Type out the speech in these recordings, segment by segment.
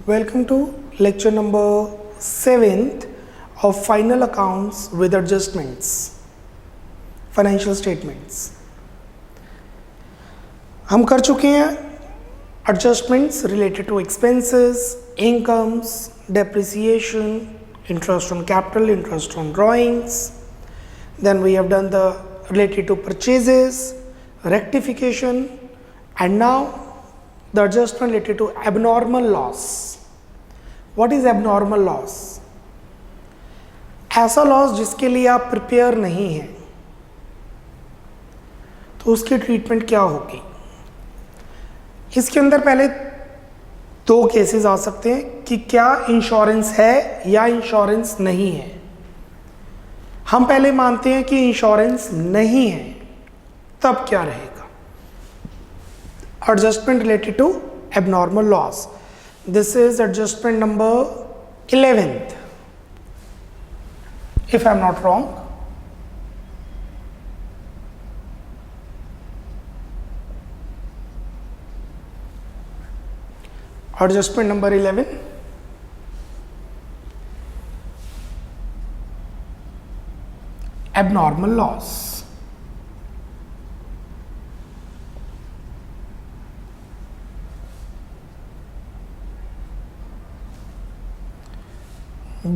Welcome to lecture number 7th of final accounts with adjustments, financial statements. हम कर चुके हैं adjustments related to expenses, incomes, depreciation, interest on capital, interest on drawings. Then we have done the related to purchases, rectification, and now the adjustment related to abnormal loss. What is abnormal loss? ऐसा loss जिसके लिए आप prepare नहीं हैं, तो उसकी treatment क्या होगी? इसके अंदर पहले दो केसेस आ सकते हैं कि क्या इंश्योरेंस है या इंश्योरेंस नहीं है। हम पहले मानते हैं कि इंश्योरेंस नहीं है, तब क्या रहेगा? Adjustment related to abnormal loss. This is adjustment number 11th, if I am not wrong. Adjustment number 11. Abnormal loss.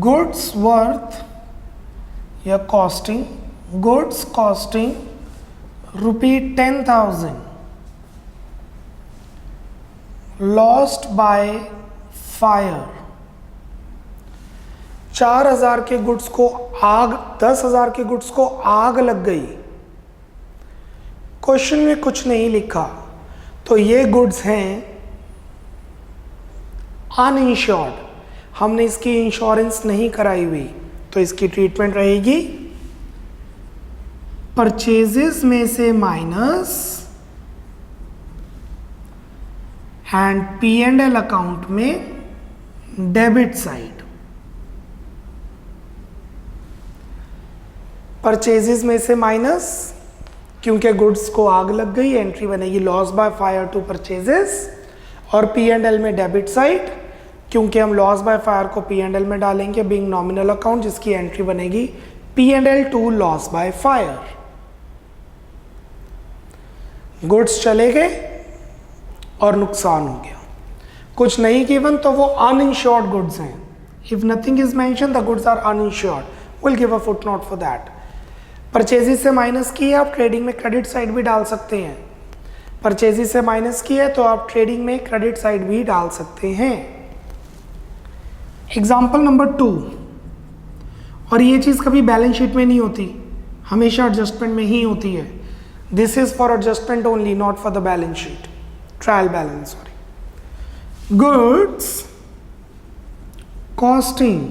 Goods worth या costing, goods costing ₹10,000 lost by fire. 4,000 के गुड्स को आग, 10,000 के गुड्स को आग लग गई. क्वेश्चन में कुछ नहीं लिखा, तो ये गुड्स हैं अनइंश्योर्ड, हमने इसकी इंश्योरेंस नहीं कराई हुई, तो इसकी ट्रीटमेंट रहेगी परचेजेस में से माइनस एंड P&L अकाउंट में डेबिट साइड. परचेजेस में से माइनस क्योंकि गुड्स को आग लग गई, एंट्री बनेगी loss by fire to purchases, और P&L में डेबिट साइड क्योंकि हम लॉस बाय फायर को P&L में डालेंगे बीइंग नॉमिनल अकाउंट, जिसकी एंट्री बनेगी P&L to loss by fire. Goods चले गए और नुकसान हो गया. कुछ नहीं गिवन तो वो अनइंश्योर्ड गुड्स हैं. If nothing is mention the goods are uninsured, will give a footnote for that. Purchases से माइनस किए, आप ट्रेडिंग में क्रेडिट साइड भी डाल सकते हैं. परचेजेस से माइनस किए तो आप ट्रेडिंग में क्रेडिट साइड भी डाल सकते हैं. एग्जाम्पल नंबर 2, और ये चीज़ कभी बैलेंस शीट में नहीं होती, हमेशा एडजस्टमेंट में ही होती है. This is for adjustment only, not for the balance sheet, trial balance. Sorry. Goods costing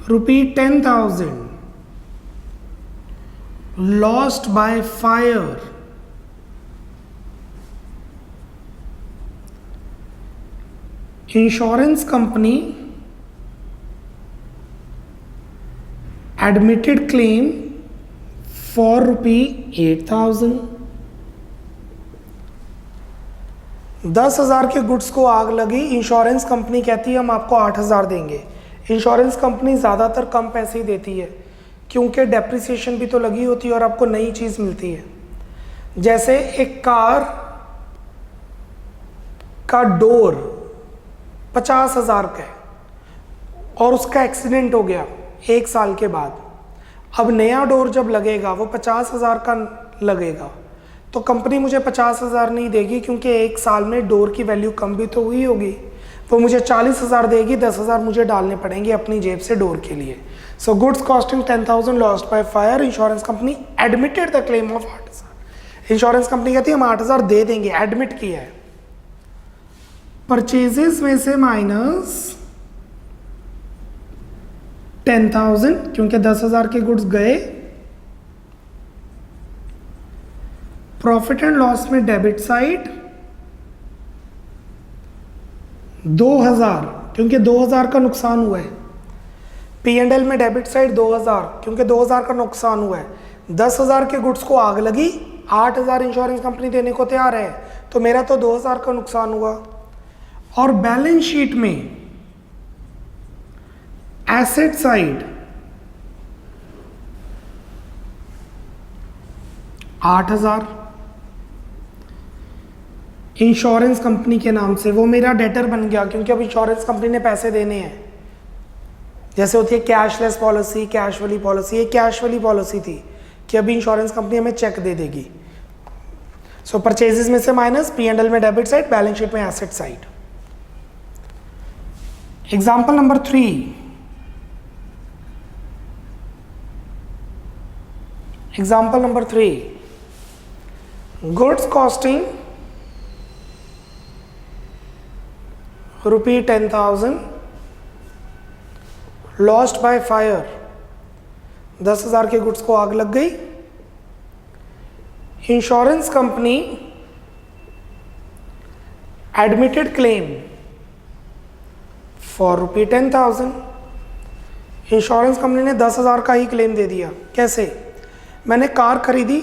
₹10,000 lost by fire. Insurance company admitted claim for ₹8,000. 10,000 के गुड्स को आग लगी, इंश्योरेंस कंपनी कहती है हम आपको 8,000 देंगे. इंश्योरेंस कंपनी ज़्यादातर कम पैसे ही देती है क्योंकि डेप्रिसिएशन भी तो लगी होती है और आपको नई चीज़ मिलती है. जैसे एक कार का डोर 50,000 का है और उसका एक्सीडेंट हो गया 1 साल के बाद. अब नया डोर जब लगेगा वो 50,000 का लगेगा, तो कंपनी मुझे 50,000 नहीं देगी क्योंकि 1 साल में डोर की वैल्यू कम भी तो हुई होगी. वो मुझे 40,000 देगी, 10,000 मुझे डालने पड़ेंगे अपनी जेब से डोर के लिए. So goods costing 10,000 lost by fire. Insurance company admitted the claim of 8,000. Insurance company कहती है हम 8,000 दे देंगे, एडमिट किया है. परचेजेस में से माइनस 10,000 क्योंकि 10,000 के गुड्स गए. प्रॉफिट एंड लॉस में डेबिट साइड 2,000 क्योंकि 2,000 का नुकसान हुआ है. P&L में डेबिट साइड 2,000 क्योंकि 2,000 का नुकसान हुआ है. 10,000 के गुड्स को आग लगी, 8,000 इंश्योरेंस कंपनी देने को तैयार है, तो मेरा तो 2,000 का नुकसान हुआ. और बैलेंस शीट में एसेट साइड 8,000 इंश्योरेंस कंपनी के नाम से, वो मेरा डेटर बन गया क्योंकि अब इंश्योरेंस कंपनी ने पैसे देने हैं। जैसे होती है कैशलेस पॉलिसी, कैश वाली पॉलिसी, ये कैश वाली पॉलिसी थी कि अभी इंश्योरेंस कंपनी हमें चेक दे देगी। सो परचेजेस में से माइनस, P&L में डेबिट साइड, बैलेंस शीट में asset side. Example number 3, example number 3, goods costing rupee 10,000 lost by fire, 10,000 के गुड्स को आग लग गई। Insurance company admitted claim for rupee 10,000। Insurance company ने 10,000 का ही क्लेम दे दिया। कैसे? मैंने कार खरीदी,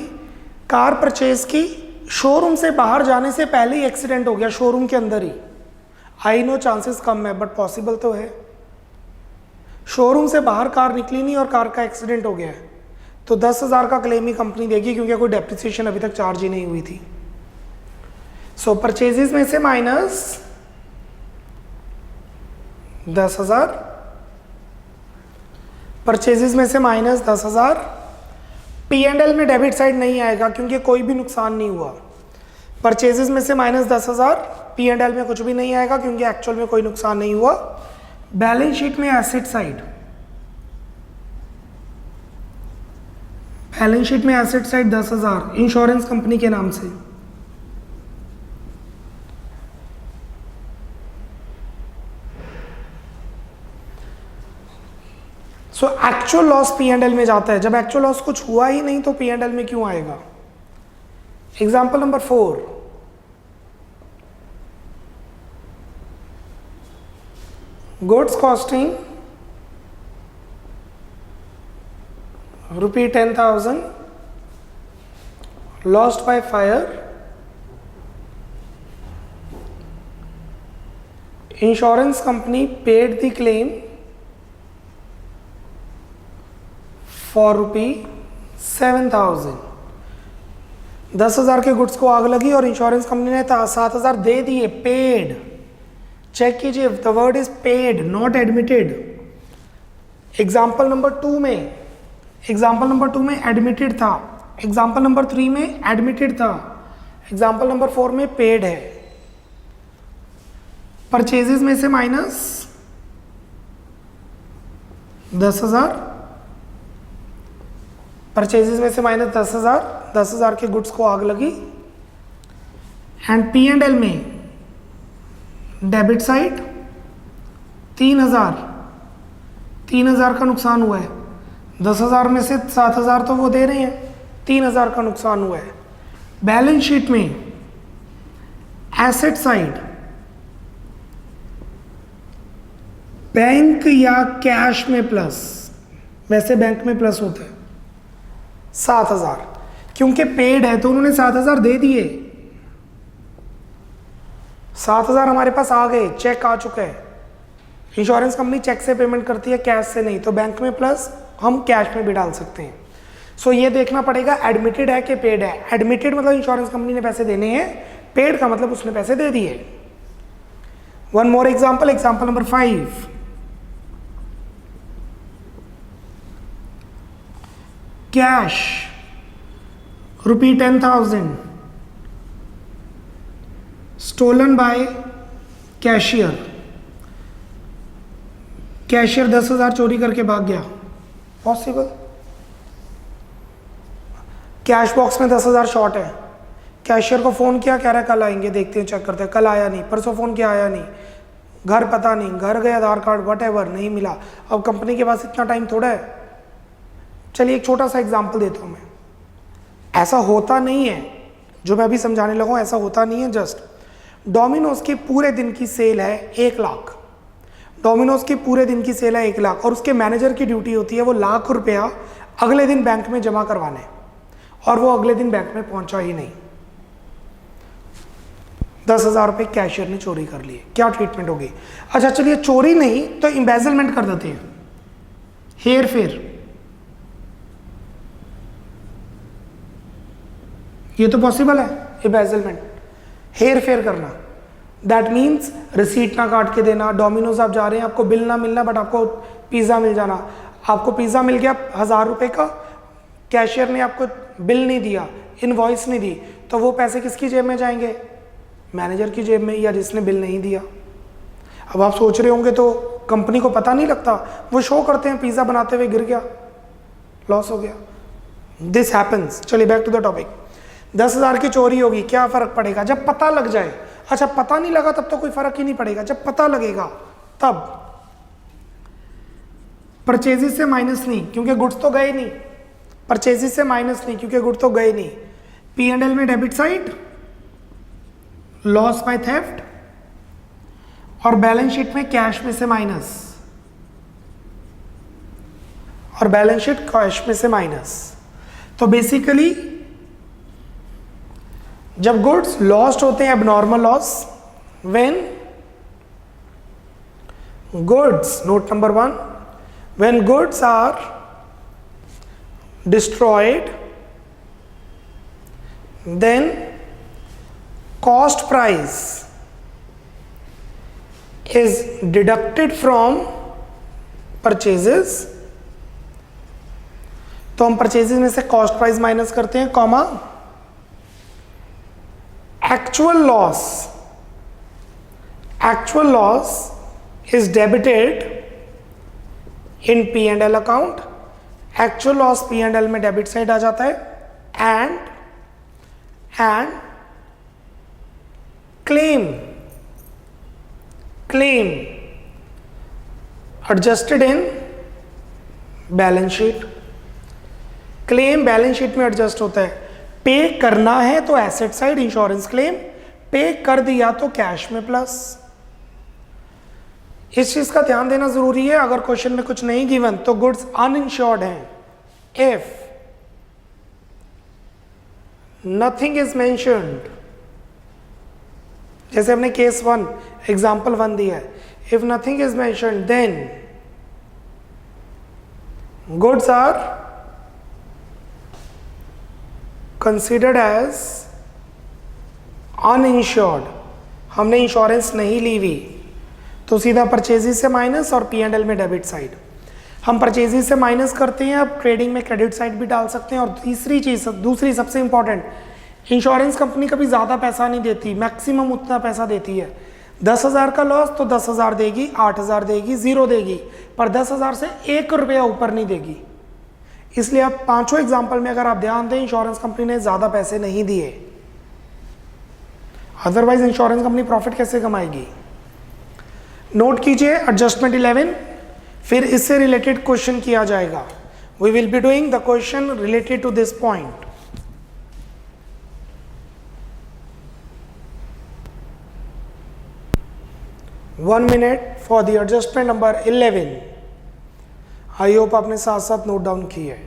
कार परचेज की, शोरूम से बाहर जाने से पहले ही एक्सीडेंट हो गया, शोरूम के अंदर ही। आई नो चांसेस कम है बट पॉसिबल तो है। शोरूम से बाहर कार निकली नहीं और कार का एक्सीडेंट हो गया है, तो 10,000 का क्लेम ही कंपनी देगी क्योंकि कोई डेप्रिसिएशन अभी तक चार्ज ही नहीं हुई थी। सो परचेजेस में से माइनस 10,000, परचेजेस में से माइनस 10,000। P&L में डेबिट साइड नहीं आएगा क्योंकि कोई भी नुकसान नहीं हुआ। परचेजेस में से माइनस 10,000, P&L में कुछ भी नहीं आएगा क्योंकि एक्चुअल में कोई नुकसान नहीं हुआ। बैलेंस शीट में एसेट साइड, बैलेंस शीट में एसेट साइड 10,000 इंश्योरेंस कंपनी के नाम से। सो एक्चुअल लॉस P&L में जाता है। जब एक्चुअल लॉस कुछ हुआ ही नहीं तो P&L में क्यों आएगा? Example number 4, goods costing rupee 10,000 lost by fire, insurance company paid the claim for rupee 7,000। 10,000 के गुड्स को आग लगी और इंश्योरेंस कंपनी ने 7,000 दे दिए, पेड। चेक कीजिए, the word is paid, not admitted. Example number 2 में, एग्जाम्पल नंबर 2 में एडमिटेड था, एग्जाम्पल नंबर 3 में एडमिटेड था, एग्जाम्पल नंबर 4 में पेड है। परचेजेस में से माइनस 10,000, परचेजेस में से माइनस 10,000, 10,000 के गुड्स को आग लगी। एंड P&L में डेबिट साइड 3,000, 3,000 का नुकसान हुआ है। 10,000 में से 7,000 तो वो दे रहे हैं, 3,000 का नुकसान हुआ है। बैलेंस शीट में एसेट साइड बैंक या कैश में प्लस, वैसे बैंक में प्लस होता है 7,000, क्योंकि पेड है तो उन्होंने 7,000 दे दिए। 7,000 हमारे पास आ गए, चेक आ चुका है। इंश्योरेंस कंपनी चेक से पेमेंट करती है, कैश से नहीं, तो बैंक में प्लस हम कैश में भी डाल सकते हैं। सो ये देखना पड़ेगा एडमिटेड है कि पेड है। एडमिटेड मतलब इंश्योरेंस कंपनी ने पैसे देने हैं, पेड का मतलब उसने पैसे दे दिए। One more example, example number 5, cash rupee 10,000 stolen by cashier, cashier 10,000 चोरी करके भाग गया, पॉसिबल। कैश बॉक्स में 10,000 शॉर्ट है, कैशियर को फ़ोन किया, कह रहा है कल आएंगे, देखते हैं, चेक करते हैं। कल आया नहीं, परसों फ़ोन किया, आया नहीं, घर पता नहीं, घर गए, आधार कार्ड वटएवर नहीं मिला। अब कंपनी के पास इतना टाइम थोड़ा है। चलिए एक छोटा सा एग्जाम्पल देता हूँ मैं। ऐसा होता नहीं है, जो मैं अभी समझाने लगा हूँ ऐसा होता नहीं है। जस्ट डोमिनोज की पूरे दिन की सेल है 1 लाख, डोमिनोज की पूरे दिन की सेल है 1 लाख, और उसके मैनेजर की ड्यूटी होती है वो लाख रुपया अगले दिन बैंक में जमा करवाने, और वो अगले दिन बैंक में पहुंचा ही नहीं। 10,000 रुपये कैशियर ने चोरी कर लिए, क्या ट्रीटमेंट होगी? अच्छा चलिए चोरी नहीं तो एम्बेजलमेंट कर देते हैं, हेर फेर। ये तो पॉसिबल है, एम्बेजलमेंट, हेर फेर करना। दैट मीन्स रिसीट ना काट के देना। डोमिनोज आप जा रहे हैं, आपको बिल ना मिलना बट आपको पिज़्ज़ा मिल जाना। आपको पिज़्ज़ा मिल गया 1,000 रुपये का, कैशियर ने आपको बिल नहीं दिया, इनवॉइस नहीं दी, तो वो पैसे किसकी जेब में जाएंगे? मैनेजर की जेब में, या जिसने बिल नहीं दिया। अब आप सोच रहे होंगे तो कंपनी को पता नहीं लगता, वो शो करते हैं पिज़्ज़ा बनाते हुए गिर गया, लॉस हो गया। This happens. चलिए बैक टू द टॉपिक। 10,000 की चोरी होगी, क्या फ़र्क पड़ेगा? जब पता लग जाए। अच्छा पता नहीं लगा तब तो कोई फ़र्क ही नहीं पड़ेगा, जब पता लगेगा तब। परचेजेस से माइनस नहीं क्योंकि गुड्स तो गए नहीं, परचेजेस से माइनस नहीं क्योंकि गुड्स तो गए नहीं। P&L में debit side loss by theft, और बैलेंस शीट में कैश में से माइनस, और बैलेंस शीट कैश में से माइनस। तो बेसिकली जब गुड्स लॉस्ट होते हैं, abnormal loss, when goods, note number 1, when goods are destroyed then cost price is deducted from purchases। तो हम परचेजेस में से कॉस्ट प्राइस माइनस करते हैं, comma actual loss is debited in P&L account. Actual loss P&L में debit side आ जाता है, and claim adjusted in balance sheet. Claim balance sheet में एडजस्ट होता है। पे करना है तो एसेट साइड इंश्योरेंस क्लेम, पे कर दिया तो कैश में प्लस। इस चीज का ध्यान देना जरूरी है। अगर क्वेश्चन में कुछ नहीं गिवन तो गुड्स अनइंश्योर्ड हैं, इफ नथिंग इज मेंशन्ड, जैसे हमने केस 1 एग्जाम्पल 1 दिया है, if nothing is mentioned then goods are considered as uninsured. हमने इंश्योरेंस नहीं ली हुई तो सीधा परचेजेस से माइनस और P&L में डेबिट साइड। हम परचेजेस से माइनस करते हैं, अब ट्रेडिंग में क्रेडिट साइड भी डाल सकते हैं। और तीसरी चीज, दूसरी सबसे इंपॉर्टेंट, इंश्योरेंस कंपनी कभी ज़्यादा पैसा नहीं देती, मैक्सिमम उतना पैसा देती है। 10,000 का लॉस तो 10,000 देगी, 8,000 देगी, 0 देगी, पर 10,000 से 1 रुपया ऊपर नहीं देगी। इसलिए आप पांचों एग्जाम्पल में अगर आप ध्यान दें, इंश्योरेंस कंपनी ने ज़्यादा पैसे नहीं दिए, अदरवाइज इंश्योरेंस कंपनी प्रॉफिट कैसे कमाएगी? नोट कीजिए एडजस्टमेंट 11, फिर इससे रिलेटेड क्वेश्चन किया जाएगा। We will be doing the question related to this point. One minute for the adjustment number 11। I hope आपने साथ साथ नोट डाउन की है।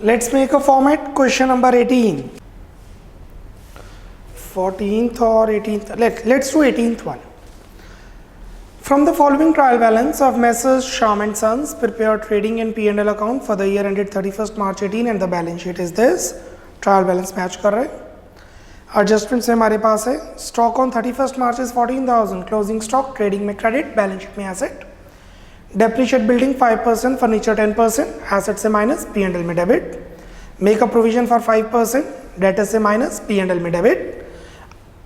Let's make a format. Question number 18, 14th or 18th. Let's do 18th one. From the following trial balance of Messrs Shyam and Sons, prepare trading and P&L account for the year ended 31st March 18 and the balance sheet is this. Trial balance match कर रहे हैं। Adjustment से हमारे पास है, stock on 31st March is 14,000, closing stock, trading में credit, balance sheet में asset, depreciate building 5%, furniture 10%, asset से minus, P&L में debit, make a provision for 5%, debtor से माइनस, पी एंड एल में डेबिट,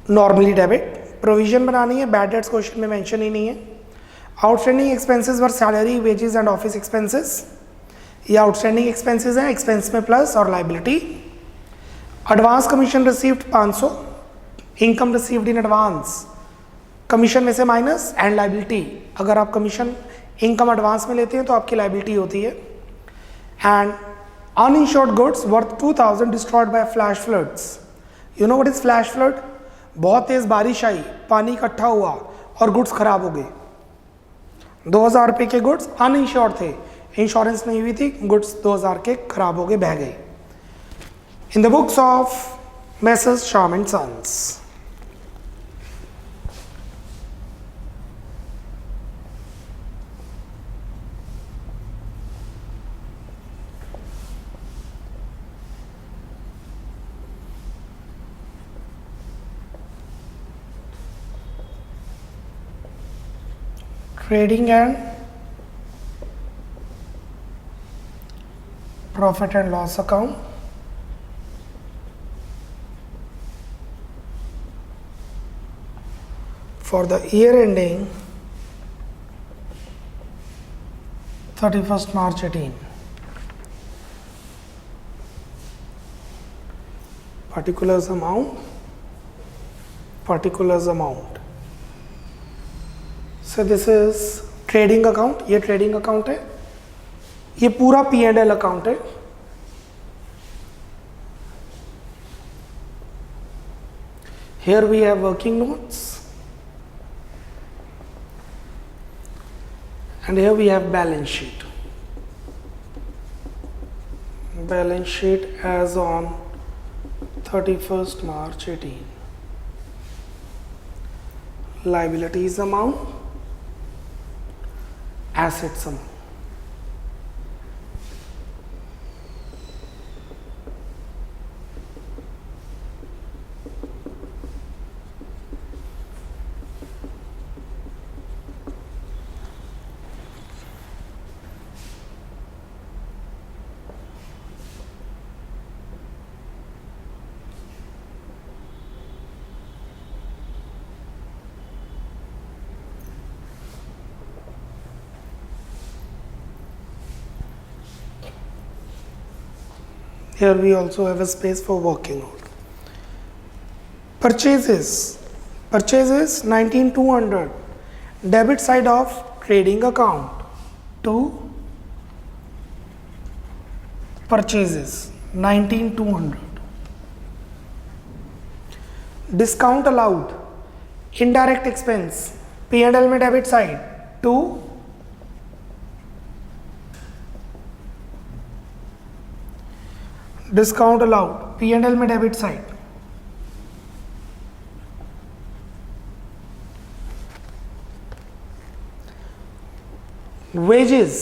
नॉर्मली डेबिट। प्रोविजन बनानी है, bad debts question में mention ही नहीं है। Outstanding expenses were salary, wages and office expenses, ये आउटस्टैंडिंग एक्सपेंसेस हैं, एक्सपेंस में प्लस और liability. Advance commission received 500, income received in advance, commission में से माइनस एंड लाइबिलिटी। अगर आप कमीशन इनकम एडवांस में लेते हैं तो आपकी लाइबिलिटी होती है। And uninsured goods worth 2000 destroyed by flash floods. You know what is flash flood? बहुत तेज बारिश आई, पानी इकट्ठा हुआ और गुड्स खराब हो गए। 2000 रुपये के गुड्स अनइंश्योर्ड थे, इंश्योरेंस नहीं हुई थी, गुड्स 2000 के खराब हो गए, बह गए। In the books of Messrs Shyam and Sons. Trading and profit and loss account, for the year ending 31st March 18. Particulars amount. So this is trading account, ये ट्रेडिंग अकाउंट है, ये पूरा पी एंड एल अकाउंट है। Here we have working notes and here we have balance sheet. Balance sheet as on 31st March 18. Liabilities amount, assets amount. Here we also have a space for working out. Purchases 19,200, debit side of trading account to purchases 19,200. Discount allowed, indirect expense, P&L में debit side to discount allowed, P&L में debit side. Wages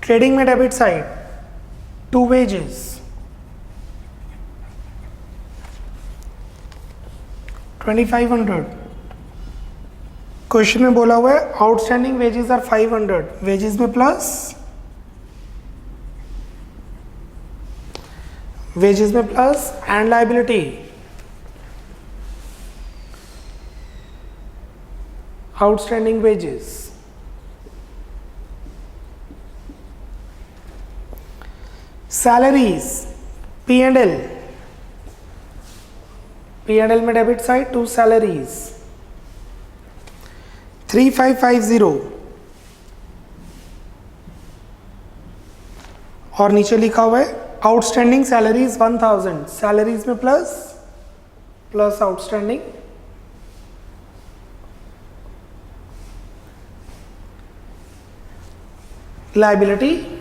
trading में debit side to wages, 2500। Question में बोला हुआ है outstanding wages are 500, wages में plus, wages में plus and liability, outstanding wages. Salaries P&L में डेबिट साइड टू सैलरीज 3550 और नीचे लिखा हुआ है आउटस्टैंडिंग सैलरीज 1000, सैलरीज में plus outstanding, liability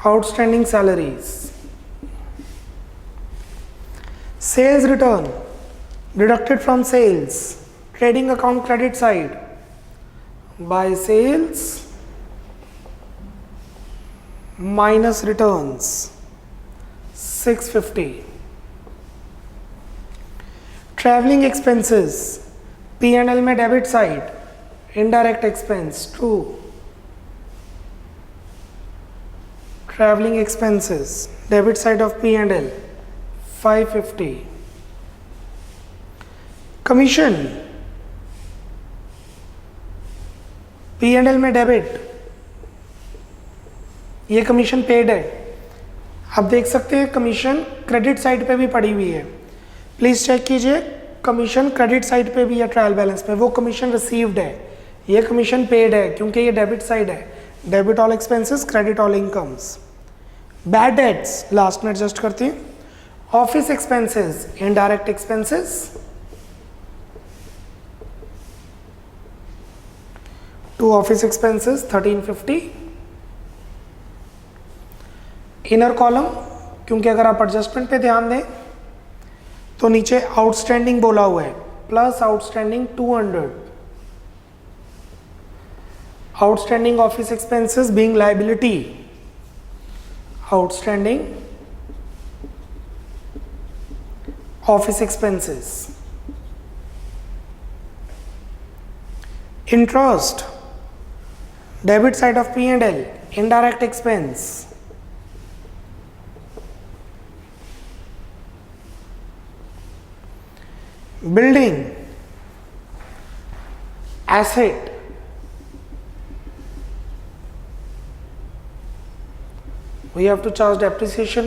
outstanding salaries. Sales return deducted from sales, trading account credit side by sales minus returns 650. Traveling expenses P&L में debit side, indirect expense 2, traveling expenses, debit side of P&L 550. commission, P&L में debit, ये commission paid है। आप देख सकते हैं commission credit side पे भी पड़ी हुई है, प्लीज चेक कीजिए कमीशन क्रेडिट साइड पे भी है ट्रायल बैलेंस में, वो कमीशन रिसीव्ड है, ये कमीशन पेड है क्योंकि ये डेबिट साइड है। Debit all expenses, credit all incomes. Bad debts last में एडजस्ट करते हैं। Office expenses, indirect expenses, to office expenses 1350। Inner column, क्योंकि अगर आप एडजस्टमेंट पे ध्यान दें तो नीचे आउटस्टैंडिंग बोला हुआ है, plus outstanding 200। Outstanding office expenses being liability, outstanding office expenses. Interest, debit side of P&L, indirect expense। building, asset, we have to charge depreciation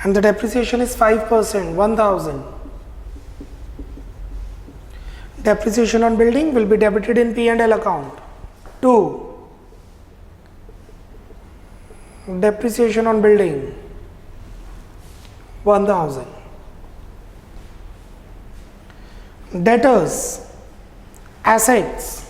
and the depreciation is 5%, 1000. Depreciation on building will be debited in P&L account. 2. Depreciation on building 1000. Debtors, assets,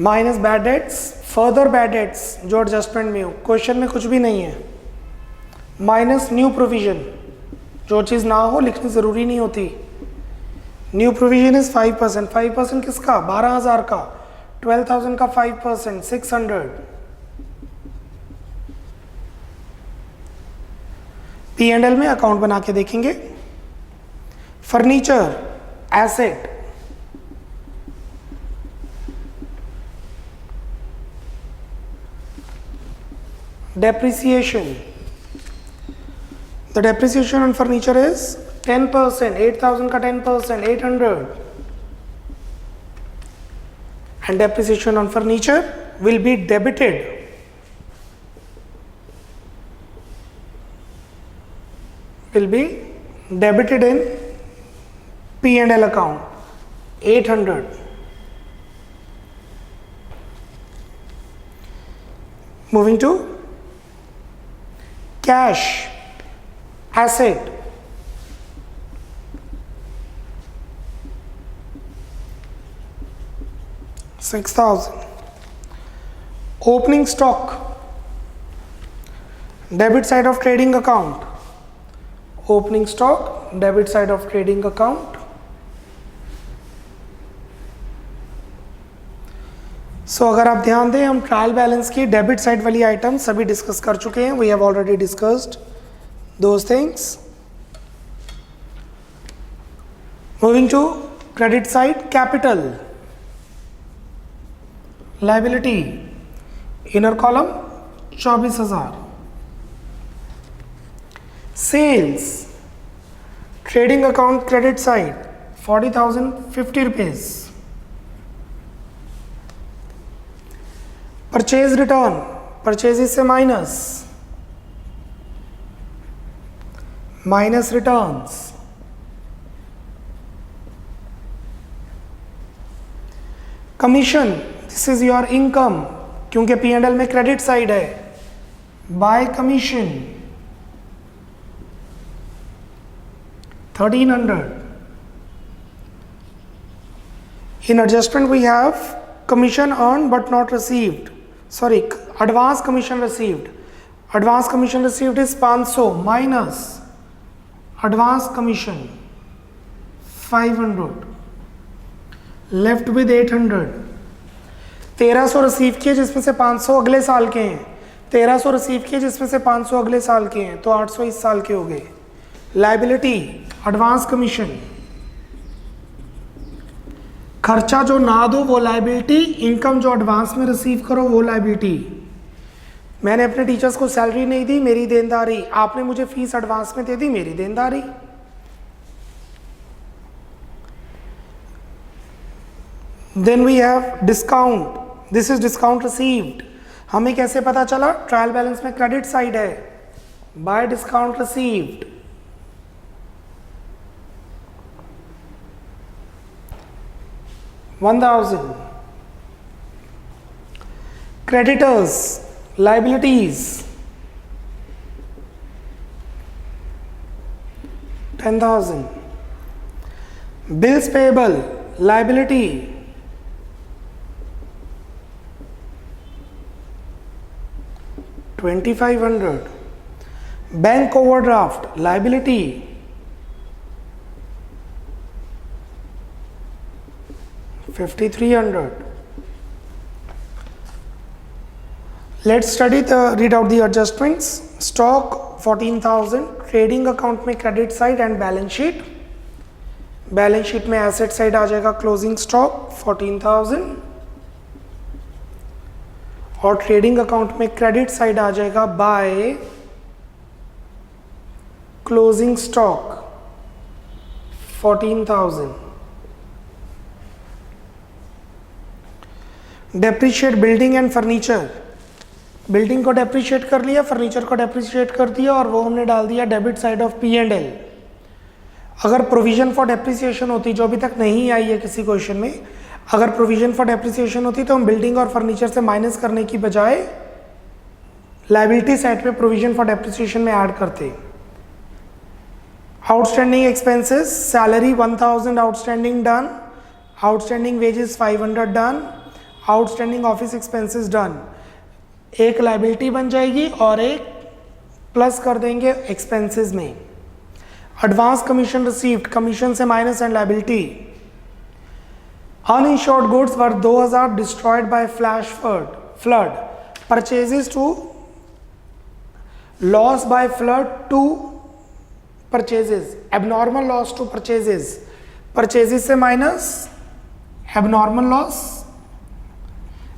minus bad debts, further bad debts जो adjustment में हो, question में कुछ भी नहीं है, minus new provision, जो चीज़ ना हो लिखनी ज़रूरी नहीं होती। न्यू प्रोविजन इज 5%, 5% किसका? 12,000 का, 12,000 का 5%, 600। P&L में अकाउंट बना के देखेंगे। Furniture, asset, depreciation, the depreciation on furniture is 10%, 8,000 का 10%, 800, and depreciation on furniture will be debited in P&L account 800. Moving to cash, asset, $6,000. Opening stock, debit side of trading account, opening stock, debit side of trading account. सो अगर आप ध्यान दें, हम trial balance की debit side वाली item सभी discuss कर चुके हैं। We have already discussed those things. Moving to credit side, capital, liability, inner column 24,000। Sales, trading account credit side 40,050 rupees. Purchase return, purchases से minus returns. Commission, this is your income, क्योंकि P&L में credit side है, by commission 1300। In adjustment we have commission earned but not received, sorry, advance commission received. Advance commission received is 500 minus advance commission 500, left with 800। 1300 receive किए जिसमें से 500 अगले साल के हैं, 1300 रिसीव किए जिसमें से 500 अगले साल के हैं, तो 800 इस साल के हो गए, लाइबिलिटी एडवांस कमीशन, खर्चा जो ना दो वो लाइबिलिटी, इनकम जो एडवांस में रिसीव करो वो लाइबिलिटी। मैंने अपने टीचर्स को सैलरी नहीं दी, मेरी देनदारी। आपने मुझे फीस एडवांस में दे दी, मेरी देनदारी। Then we have discount, this is discount received. हमें कैसे पता चला? ट्रायल बैलेंस में क्रेडिट साइड है, by discount received. $1,000 creditors liabilities, 10,000 bills payable liability, 2,500 bank overdraft liability, 5,300. Let's read out the adjustments. Stock 14,000, trading account में credit side and balance sheet. Balance sheet में asset side आ जाएगा closing stock 14,000 और trading account में credit side आ जाएगा by closing stock 14,000. Depreciate building and furniture, building को depreciate कर लिया, furniture को डेप्रीशिएट कर दिया और वो हमने डाल दिया डेबिट साइड ऑफ P&L। अगर प्रोविजन फॉर डेप्रिसिएशन होती, जो अभी तक नहीं आई है किसी क्वेश्चन में, अगर प्रोविजन फॉर डेप्रिसिएशन होती तो हम बिल्डिंग और फर्नीचर से माइनस करने की बजाय लायबिलिटी साइड पे प्रोविजन फॉर डेप्रिसिएशन में ऐड करते। Outstanding expenses, salary 1,000 outstanding done, outstanding wages 500 done, outstanding office expenses done. एक लायबिलिटी बन जाएगी और एक प्लस कर देंगे एक्सपेंसेस में। एडवांस कमीशन रिसीव्ड, कमीशन से minus and liability. Uninsured goods were 2,000 destroyed by flash flood, purchases to loss by flood to purchases, abnormal loss to purchases, purchases से माइनस एबनॉर्मल लॉस,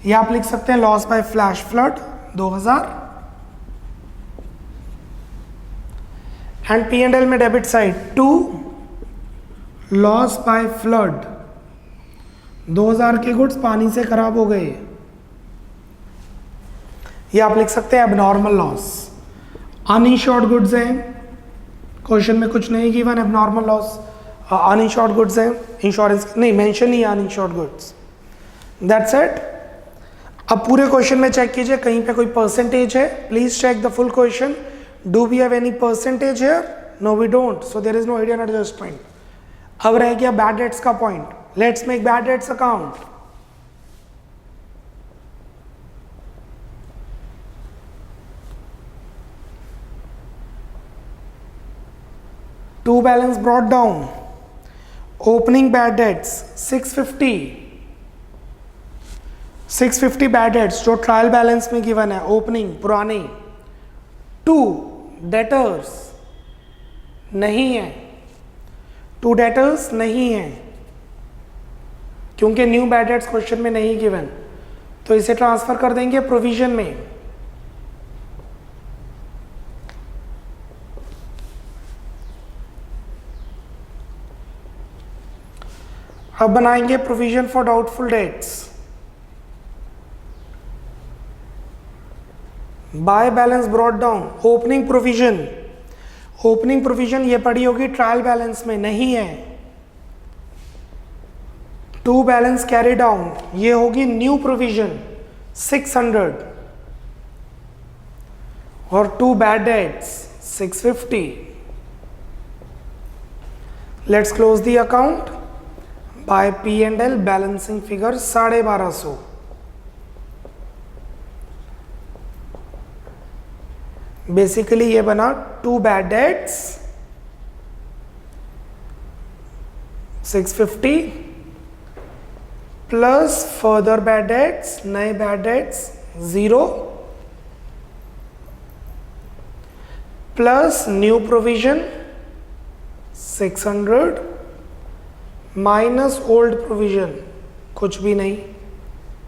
या आप लिख सकते हैं loss by flash flood 2,000। And P&L में debit side to loss by flood, 2,000 के goods पानी से खराब हो गए, या आप लिख सकते हैं एबनॉर्मल लॉस। अनइंश्योर्ड गुड्स हैं, क्वेश्चन में कुछ नहीं given, abnormal loss uninsured goods हैं, इंश्योरेंस नहीं मेंशन नहीं है अनइंश्योर्ड गुड्स। That's it. अब पूरे क्वेश्चन में चेक कीजिए कहीं पे कोई परसेंटेज है, please check the full question. Do we have any percentage here? No we don't, so there is no hidden adjustment. अब रह गया बैड डेट्स का point. Let's make bad debts account. To balance brought down, opening bad debts 650 bad debts जो trial balance में given है, opening पुराने। 2 debtors नहीं है, 2 डेटर्स नहीं है क्योंकि न्यू बैड डेट्स क्वेश्चन में नहीं गिवन, तो इसे ट्रांसफर कर देंगे प्रोविजन में। अब बनाएंगे provision for doubtful dates. By balance brought down, opening provision, opening provision ये पड़ी होगी ट्रायल बैलेंस में, नहीं है। 2 बैलेंस कैरी डाउन, ये होगी न्यू प्रोविजन 600 और 2 bad debts 650। Let's close the account by P&L balancing figure 1250। Basically ये बना 2 bad debts 650 plus further bad debts, नए bad debts 0 plus new provision 600 minus old provision कुछ भी नहीं,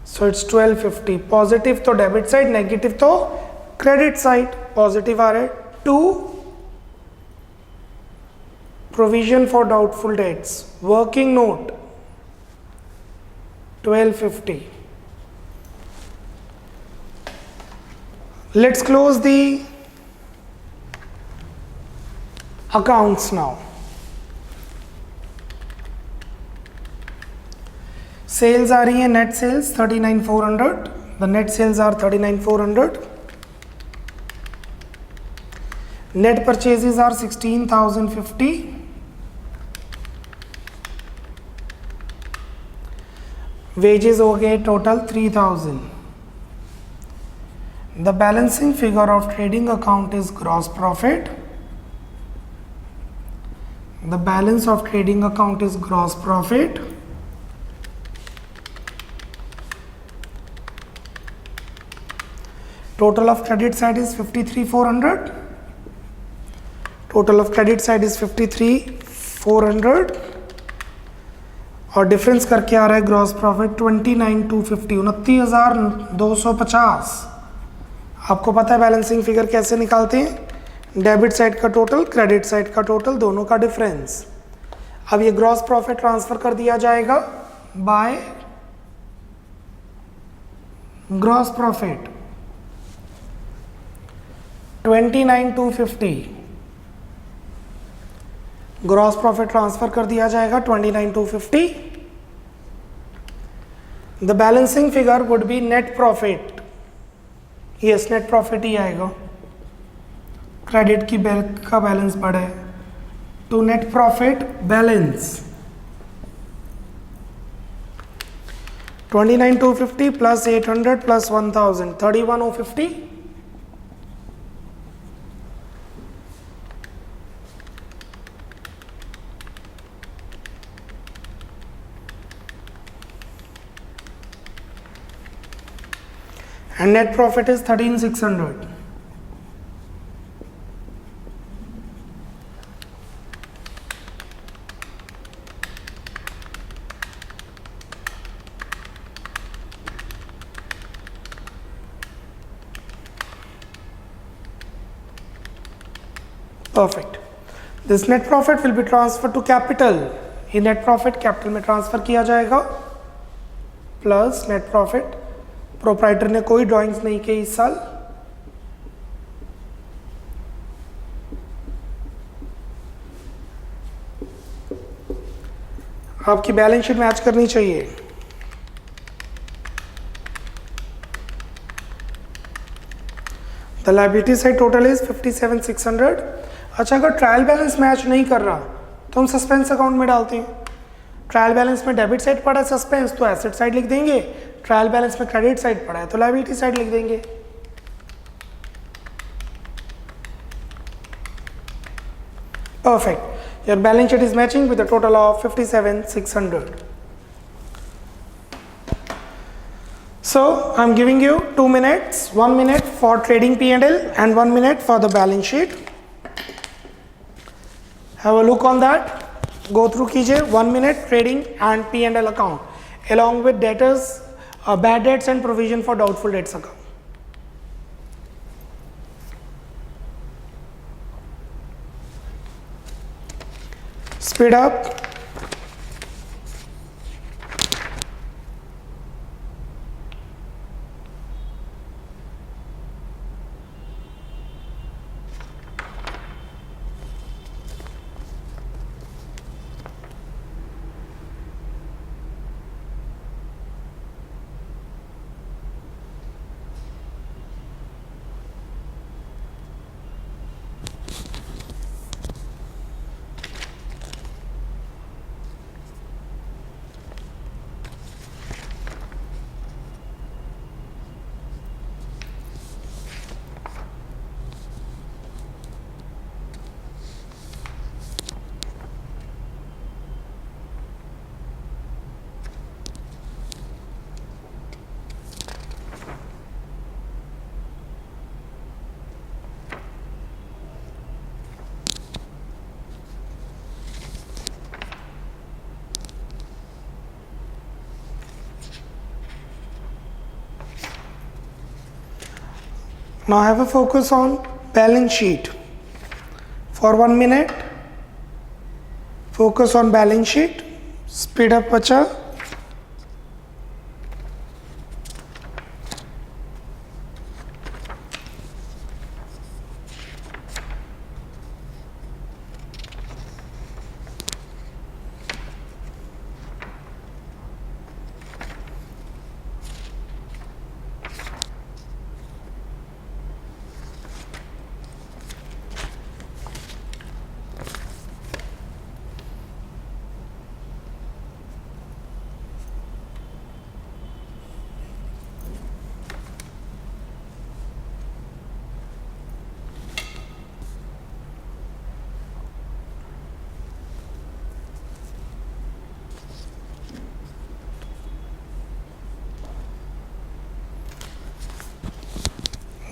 सो इट्स 1250। पॉजिटिव तो डेबिट साइड, नेगेटिव तो credit side. Positive आ रहा है 2 provision for doubtful debts, working note 1250। Let's close the accounts now. Sales आ रही है, net sales 39,400. The net sales are 39,400. Net purchases are 16,050. Wages हो गए total 3,000. The balancing figure of trading account is gross profit. The balance of trading account is gross profit. Total of credit side is 53,400. Total of credit side is 53,400. और difference करके आ रहा है gross profit 29,250, 29,250। आपको पता है balancing figure कैसे निकालते हैं, डेबिट साइड का टोटल, क्रेडिट साइड का टोटल, दोनों का डिफरेंस। अब ये ग्रॉस प्रॉफिट ट्रांसफर कर दिया जाएगा by gross profit 29,250। Gross profit transfer कर दिया जाएगा 29,250। The balancing figure would be net profit. Yes, net profit ही आएगा, क्रेडिट की का बैलेंस बढ़े तो net profit balance 29,250 plus 800 plus 1,000 31,050। and net profit is 13,600. Perfect. This net profit will be transferred to capital. ये net profit capital में transfer किया जाएगा plus net profit। प्रोप्राइटर ने कोई ड्राइंग्स नहीं की इस साल। आपकी बैलेंस शीट मैच करनी चाहिए। The liability side total is 57,600। अच्छा, अगर ट्रायल बैलेंस मैच नहीं कर रहा तो हम सस्पेंस अकाउंट में डालते हैं। ट्रायल बैलेंस में डेबिट साइड पड़ा है सस्पेंस, तो एसेट साइड लिख देंगे। ट्रायल बैलेंस में क्रेडिट साइड पड़ा है तो लायबिलिटी साइड लिख देंगे। Perfect, your balance sheet is matching with the total of 57,600। So I'm giving you 2 minutes, 1 minute for trading P&L and 1 minute for the balance sheet. Have a look on that. Go through कीजिए 1 minute trading and P&L account along with debtors, bad debts and provision for doubtful debts account. Speed up. Now have a focus on balance sheet for 1 minute. Focus on balance sheet. Speed up बच्चा.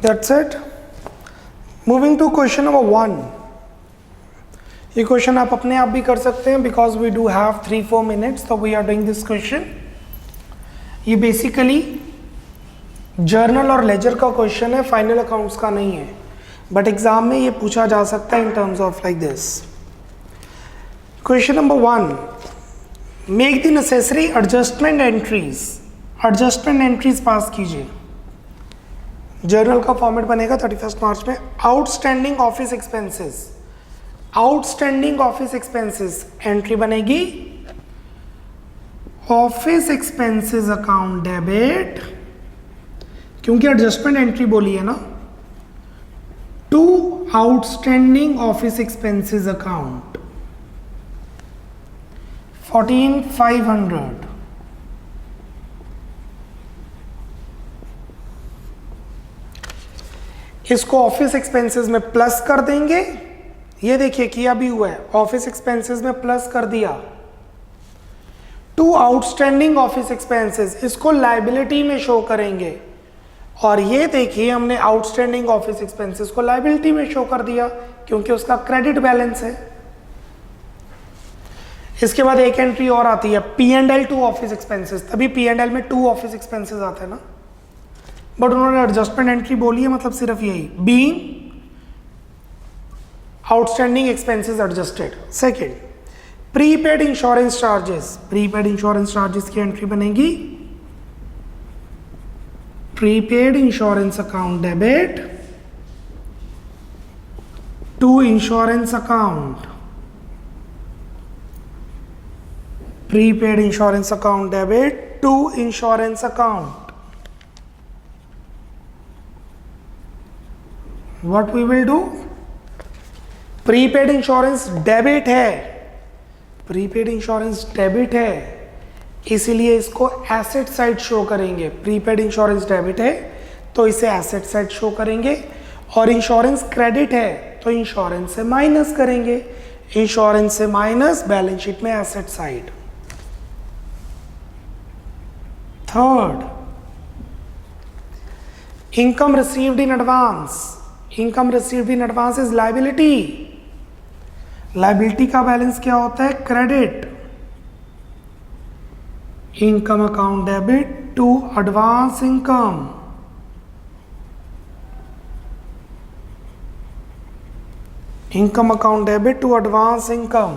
That's it. Moving to question number 1. ये question आप अपने आप भी कर सकते हैं because we do have 3-4 minutes, तो we are doing this question. ये बेसिकली जर्नल और लेजर का क्वेश्चन है, फाइनल अकाउंट्स का नहीं है, बट एग्जाम में ये पूछा जा सकता है in terms of like this. Question number 1, make the necessary adjustment entries. Adjustment entries pass कीजिए. जर्नल का फॉर्मेट बनेगा 31 मार्च में. Outstanding office expenses. Outstanding office expenses entry बनेगी ऑफिस एक्सपेंसेस अकाउंट डेबिट, क्योंकि एडजस्टमेंट एंट्री बोली है ना, to outstanding office expenses account 14,500. इसको ऑफिस एक्सपेंसेस में प्लस कर देंगे. ये देखिए किया भी हुआ है, ऑफिस एक्सपेंसेस में प्लस कर दिया. टू आउटस्टैंडिंग ऑफिस एक्सपेंसेस, इसको लायबिलिटी में शो करेंगे. और ये देखिए हमने आउटस्टैंडिंग ऑफिस एक्सपेंसेस को लायबिलिटी में शो कर दिया क्योंकि उसका क्रेडिट बैलेंस है. इसके बाद एक एंट्री और आती है P&L टू ऑफिस एक्सपेंसेस. तभी P&L में 2 ऑफिस एक्सपेंसेस आते हैं ना, बट उन्होंने एडजस्टमेंट एंट्री बोली है, मतलब सिर्फ यही, being outstanding expenses adjusted. Second, prepaid insurance charges. Prepaid insurance charges की एंट्री बनेगी prepaid insurance account debit to insurance account. Prepaid insurance account debit to insurance account. What we will do? Prepaid insurance debit है, prepaid insurance debit है, इसीलिए इसको asset side show करेंगे. Prepaid insurance debit है तो इसे asset side show करेंगे, और इंश्योरेंस क्रेडिट है तो इंश्योरेंस से माइनस करेंगे. इंश्योरेंस से माइनस, बैलेंस शीट में asset side. Third, income received in advance. Income received in advance is liability. Liability का बैलेंस क्या होता है? Credit. Income account debit to advance income. Income account debit to advance income.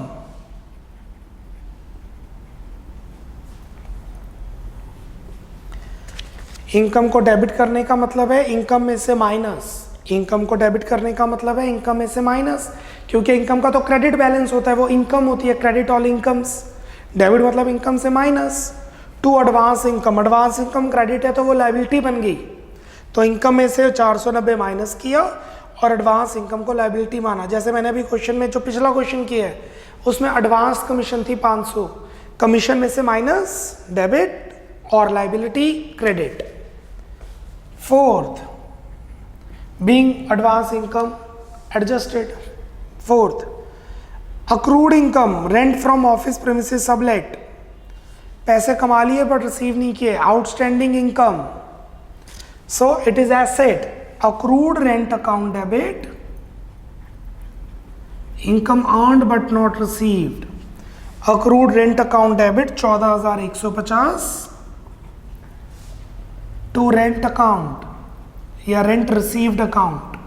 Income को debit करने का मतलब है इनकम में से माइनस. इनकम को डेबिट करने का मतलब है इनकम में से माइनस, क्योंकि इनकम का तो क्रेडिट बैलेंस होता है, वो इनकम होती है, क्रेडिट ऑल इनकम्स. डेबिट मतलब इनकम से minus. To advance income, advance income credit है तो वो लायबिलिटी बन गई, तो इनकम में से 490 माइनस किया और एडवांस इनकम को लायबिलिटी माना. जैसे मैंने अभी क्वेश्चन में जो पिछला क्वेश्चन किया है उसमें एडवांस कमीशन थी 500, कमीशन में से माइनस डेबिट और liability credit. Fourth, being advance income adjusted. Fourth, accrued income, rent from office premises sublet. पैसे कमा लिए बट रिसीव नहीं किए, outstanding income, so it is asset. Accrued rent account debit, income earned but not received. Accrued rent account debit 14,150 to rent account. या rent received account.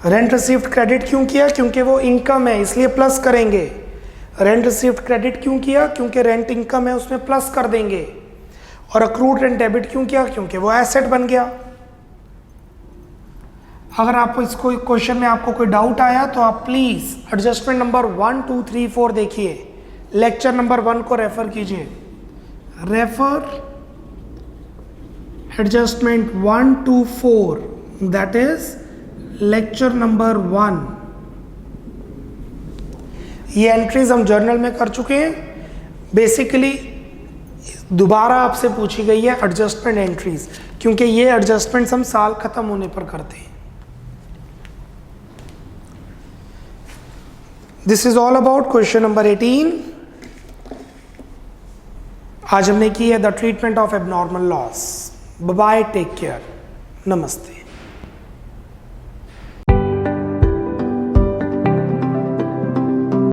Rent received credit क्यों किया? क्योंकि वो इनकम है इसलिए plus करेंगे। रेंट रिसीव्ड क्रेडिट क्यों किया? क्योंकि रेंट इनकम है उसमें प्लस कर देंगे। और अक्रूड रेंट डेबिट क्यों किया? क्योंकि वो एसेट बन गया। अगर आपको इसको क्वेश्चन में आपको कोई डाउट आया तो आप प्लीज एडजस्टमेंट नंबर 1, 2, 3, 4 देखिए, लेक्चर नंबर 1 को रेफर कीजिए। Refer adjustment 1 to 4, that is lecture number 1। ये एंट्रीज हम जर्नल में कर चुके हैं। बेसिकली दोबारा आपसे पूछी गई है एडजस्टमेंट एंट्रीज, क्योंकि ये एडजस्टमेंट्स हम साल खत्म होने पर करते हैं। This is all about question number 18। आज हमने की है the treatment of abnormal loss. Bye, take care, नमस्ते।